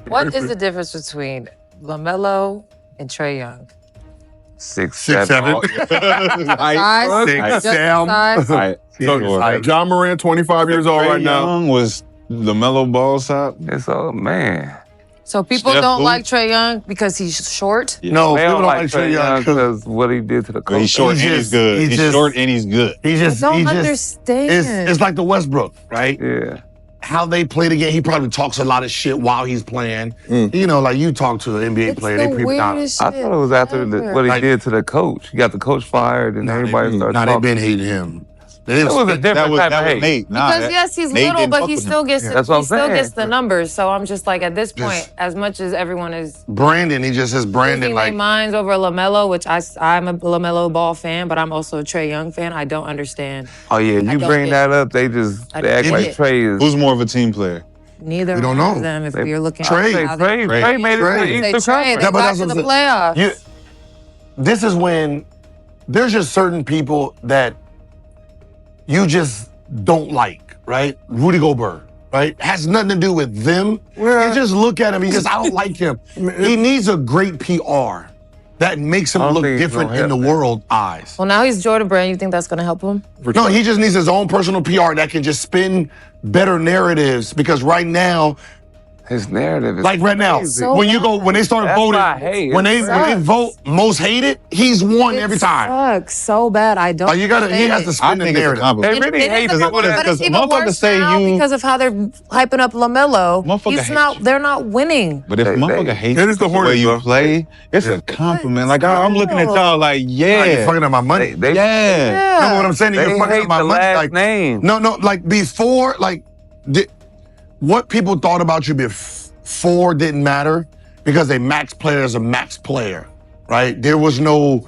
What is the difference between LaMelo and Trae Young? 6'7". 6'7". John Moran, 25 years old right now. Young was LaMelo Ball top. It's old man. So people don't like Trae Young because he's short? Yeah. No, they people don't like Trae Young because what he did to the coach. He's short and he's good. He's short and he's good. I don't understand. It's like the Westbrook, right? Yeah. How they play the game, he probably talks a lot of shit while he's playing. You know, like you talk to an NBA player, they creep out. I thought it was after what he did to the coach. He got the coach fired and everybody started talking. They've been hating him. It was a different type of hate. Nate. Because yes, he's little, but he still gets the numbers. So I'm just like, at this point, as much as everyone is Brandon, he just says Brandon like minds over LaMelo, which I'm a LaMelo Ball fan, but I'm also a Trae Young fan. I don't understand. Oh yeah, you bring that up, they act like Trae is. Who's more of a team player? Neither we don't one know. of them. If you're looking at Trae made it to the Eastern Conference. They got to the playoffs. This is when there's just certain people that you just don't like, right? Rudy Gobert, right? Has nothing to do with them. You just look at him, I don't like him. He needs a great PR that makes him look different in the world eyes. Well, now he's Jordan Brand. You think that's going to help him? No, he just needs his own personal PR that can just spin better narratives, because right now, his narrative is like right now, when they start voting, when they vote most hated, he's won every time. Sucks so bad. I don't. He has to spin the narrative. They really hate him because motherfuckers say you because of how they're hyping up LaMelo. They're not winning. But if motherfucker hates the way you play, it's a compliment. Like I'm looking at y'all like, you're fucking up my money. They know what I'm saying? You're fucking up my money. Like name. No, like before, like. What people thought about you before didn't matter, because a max player is a max player, right? There was no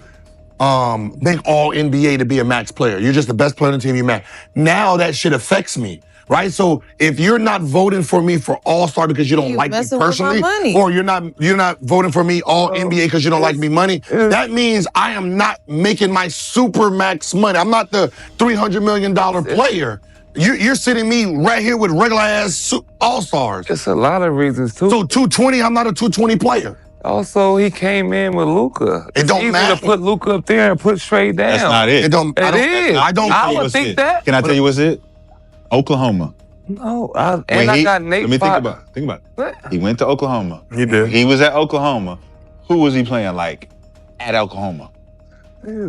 make all NBA to be a max player. You're just the best player on the team, you max. Now that shit affects me, right? So if you're not voting for me for All-Star because you don't like me personally, or you're not voting for me all NBA because you don't like me money, that means I am not making my super max money. I'm not the $300 million player. You're sitting me right here with regular ass All-Stars. It's a lot of reasons too. So 220, I'm not a 220 player. Also, he came in with Luka. It don't matter to put Luka up there and put Trae down. That's not it. I would think that. Can I tell you what's it? Oklahoma. No, I got Nate. Let me think about it. What? He went to Oklahoma. He did. He was at Oklahoma. Who was he playing like at Oklahoma?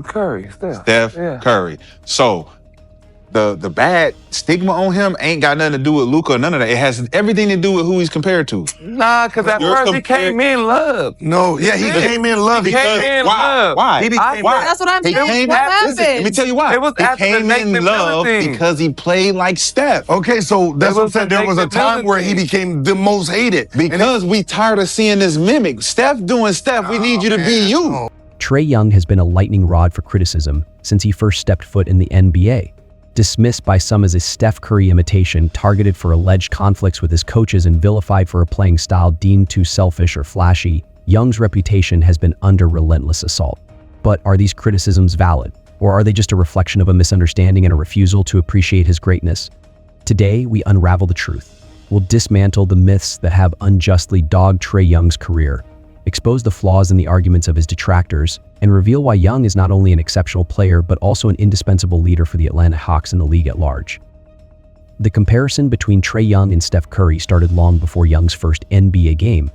Curry, Steph Curry. So the bad stigma on him ain't got nothing to do with Luka or none of that. It has everything to do with who he's compared to. Nah, because at first he came in love. No, he came in love. Why? That's what I'm saying. What happened? Let me tell you why. He came in love because he played like Steph. Okay, so that's what I'm saying. There was a time where he became the most hated. Because we tired of seeing this mimic. Steph doing Steph, we need you to be you. Trae Young has been a lightning rod for criticism since he first stepped foot in the NBA. Dismissed by some as a Steph Curry imitation, targeted for alleged conflicts with his coaches and vilified for a playing style deemed too selfish or flashy, Young's reputation has been under relentless assault. But are these criticisms valid? Or are they just a reflection of a misunderstanding and a refusal to appreciate his greatness? Today, we unravel the truth. We'll dismantle the myths that have unjustly dogged Trae Young's career, expose the flaws in the arguments of his detractors, and reveal why Young is not only an exceptional player but also an indispensable leader for the Atlanta Hawks and the league at large. The comparison between Trae Young and Steph Curry started long before Young's first NBA game.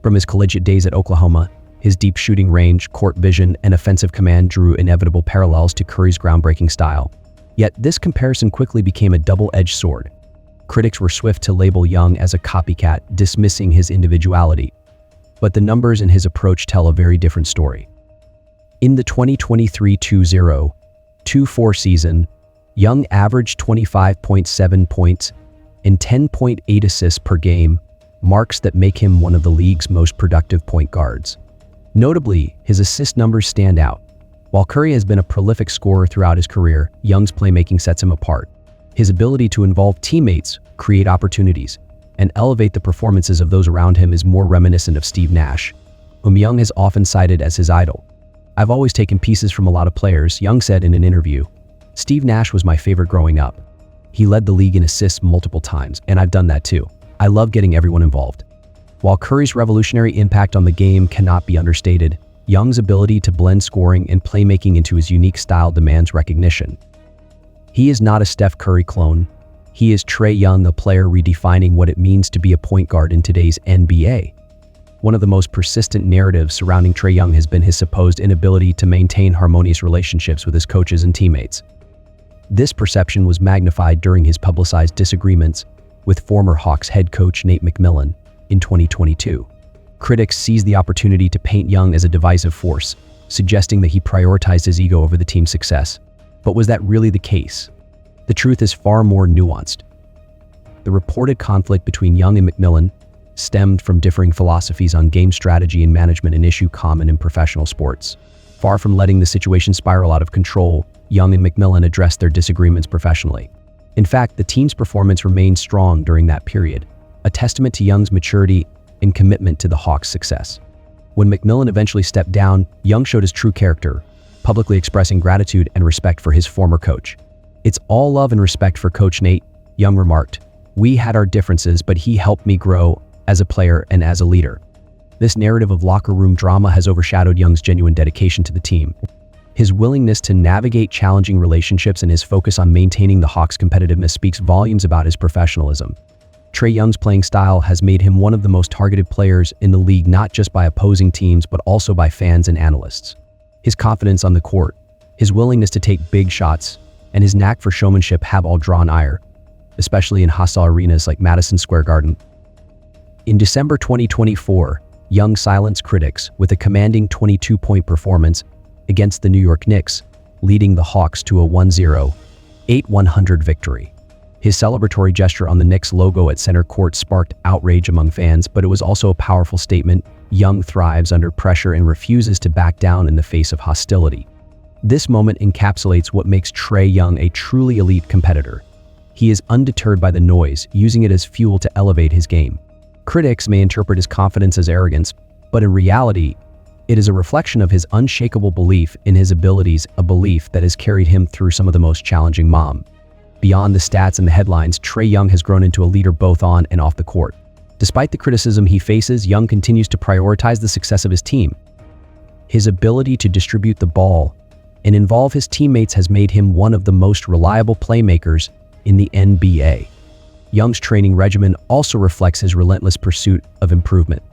From his collegiate days at Oklahoma, his deep shooting range, court vision, and offensive command drew inevitable parallels to Curry's groundbreaking style. Yet this comparison quickly became a double-edged sword. Critics were swift to label Young as a copycat, dismissing his individuality. But the numbers in his approach tell a very different story. In the 2023-24 season, Young averaged 25.7 points and 10.8 assists per game, marks that make him one of the league's most productive point guards. Notably, his assist numbers stand out. While Curry has been a prolific scorer throughout his career, Young's playmaking sets him apart. His ability to involve teammates, create opportunities, and elevate the performances of those around him is more reminiscent of Steve Nash, whom Young has often cited as his idol. "I've always taken pieces from a lot of players," Young said in an interview. "Steve Nash was my favorite growing up. He led the league in assists multiple times, and I've done that too. I love getting everyone involved." While Curry's revolutionary impact on the game cannot be understated, Young's ability to blend scoring and playmaking into his unique style demands recognition. He is not a Steph Curry clone. He is Trae Young, a player redefining what it means to be a point guard in today's NBA. One of the most persistent narratives surrounding Trae Young has been his supposed inability to maintain harmonious relationships with his coaches and teammates. This perception was magnified during his publicized disagreements with former Hawks head coach Nate McMillan in 2022. Critics seized the opportunity to paint Young as a divisive force, suggesting that he prioritized his ego over the team's success. But was that really the case? The truth is far more nuanced. The reported conflict between Young and McMillan stemmed from differing philosophies on game strategy and management, an issue common in professional sports. Far from letting the situation spiral out of control, Young and McMillan addressed their disagreements professionally. In fact, the team's performance remained strong during that period, a testament to Young's maturity and commitment to the Hawks' success. When McMillan eventually stepped down, Young showed his true character, publicly expressing gratitude and respect for his former coach. "It's all love and respect for Coach Nate," Young remarked. "We had our differences, but he helped me grow as a player and as a leader." This narrative of locker room drama has overshadowed Young's genuine dedication to the team. His willingness to navigate challenging relationships and his focus on maintaining the Hawks' competitiveness speaks volumes about his professionalism. Trae Young's playing style has made him one of the most targeted players in the league, not just by opposing teams, but also by fans and analysts. His confidence on the court, his willingness to take big shots, and his knack for showmanship have all drawn ire, especially in hostile arenas like Madison Square Garden. In December 2024, Young silenced critics with a commanding 22-point performance against the New York Knicks, leading the Hawks to a 1-0, 8-100 victory. His celebratory gesture on the Knicks logo at center court sparked outrage among fans, but it was also a powerful statement. Young thrives under pressure and refuses to back down in the face of hostility. This moment encapsulates what makes Trae Young a truly elite competitor. He is undeterred by the noise, using it as fuel to elevate his game. Critics may interpret his confidence as arrogance, but in reality, it is a reflection of his unshakable belief in his abilities, a belief that has carried him through some of the most challenging moments. Beyond the stats and the headlines, Trae Young has grown into a leader both on and off the court. Despite the criticism he faces, Young continues to prioritize the success of his team. His ability to distribute the ball and involve his teammates has made him one of the most reliable playmakers in the NBA. Young's training regimen also reflects his relentless pursuit of improvement.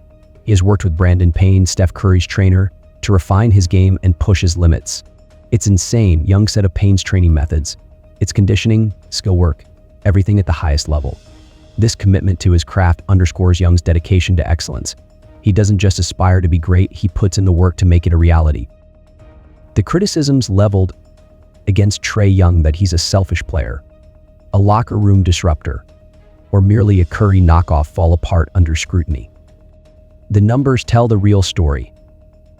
He has worked with Brandon Payne, Steph Curry's trainer, to refine his game and push his limits. It's insane. Young set up Payne's training methods. It's conditioning, skill work, everything at the highest level. This commitment to his craft underscores Young's dedication to excellence. He doesn't just aspire to be great, he puts in the work to make it a reality. The criticisms leveled against Trae Young that he's a selfish player, a locker room disruptor, or merely a Curry knockoff fall apart under scrutiny. The numbers tell the real story.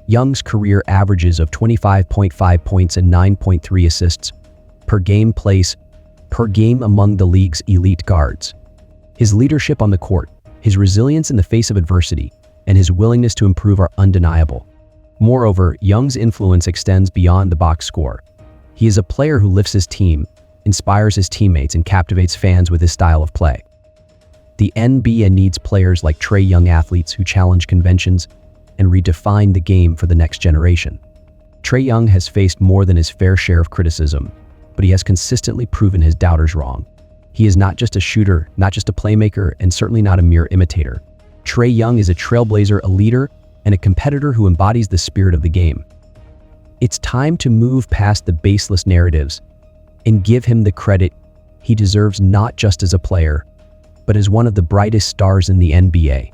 Young's career averages of 25.5 points and 9.3 assists per game place per game among the league's elite guards. His leadership on the court, his resilience in the face of adversity, and his willingness to improve are undeniable. Moreover, Young's influence extends beyond the box score. He is a player who lifts his team, inspires his teammates, and captivates fans with his style of play. The NBA needs players like Trae Young, athletes who challenge conventions and redefine the game for the next generation. Trae Young has faced more than his fair share of criticism, but he has consistently proven his doubters wrong. He is not just a shooter, not just a playmaker, and certainly not a mere imitator. Trae Young is a trailblazer, a leader, and a competitor who embodies the spirit of the game. It's time to move past the baseless narratives and give him the credit he deserves, not just as a player, but as one of the brightest stars in the NBA.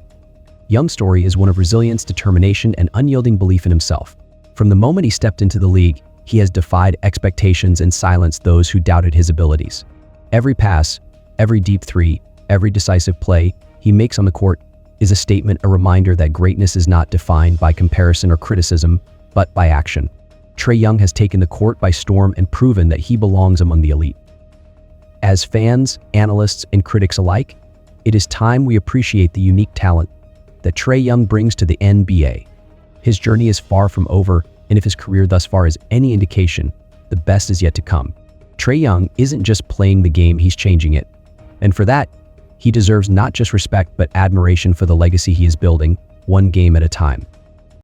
Young's story is one of resilience, determination, and unyielding belief in himself. From the moment he stepped into the league, he has defied expectations and silenced those who doubted his abilities. Every pass, every deep three, every decisive play he makes on the court is a statement, a reminder that greatness is not defined by comparison or criticism, but by action. Trae Young has taken the court by storm and proven that he belongs among the elite. As fans, analysts, and critics alike, it is time we appreciate the unique talent that Trae Young brings to the NBA. His journey is far from over, and if his career thus far is any indication, the best is yet to come. Trae Young isn't just playing the game, he's changing it. And for that, He deserves not just respect but admiration for the legacy he is building, one game at a time.